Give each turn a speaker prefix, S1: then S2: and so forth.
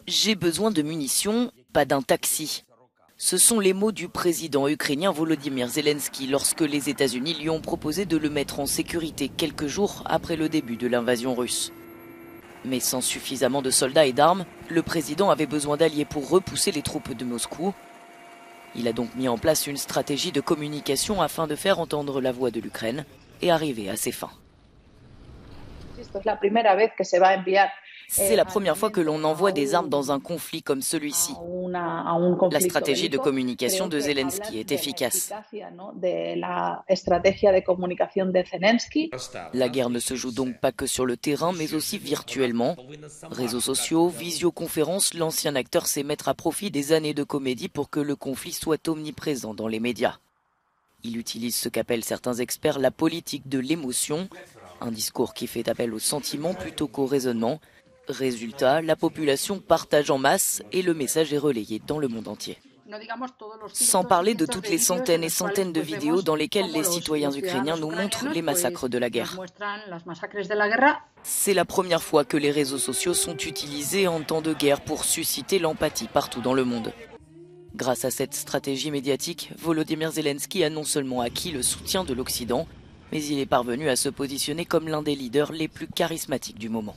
S1: J'ai besoin de munitions, pas d'un taxi. Ce sont les mots du président ukrainien Volodymyr Zelensky lorsque les États-Unis lui ont proposé de le mettre en sécurité quelques jours après le début de l'invasion russe. Mais sans suffisamment de soldats et d'armes, le président avait besoin d'alliés pour repousser les troupes de Moscou. Il a donc mis en place une stratégie de communication afin de faire entendre la voix de l'Ukraine et arriver à ses fins. C'est la première fois que l'on envoie des armes dans un conflit comme celui-ci. La stratégie de communication de Zelensky est efficace. La guerre ne se joue donc pas que sur le terrain, mais aussi virtuellement. Réseaux sociaux, visioconférences, l'ancien acteur sait mettre à profit des années de comédie pour que le conflit soit omniprésent dans les médias. Il utilise ce qu'appellent certains experts la politique de l'émotion, un discours qui fait appel au sentiment plutôt qu'au raisonnement. Résultat, la population partage en masse et le message est relayé dans le monde entier. Sans parler de toutes les centaines et centaines de vidéos dans lesquelles les citoyens ukrainiens nous montrent les massacres de la guerre. C'est la première fois que les réseaux sociaux sont utilisés en temps de guerre pour susciter l'empathie partout dans le monde. Grâce à cette stratégie médiatique, Volodymyr Zelensky a non seulement acquis le soutien de l'Occident, mais il est parvenu à se positionner comme l'un des leaders les plus charismatiques du moment.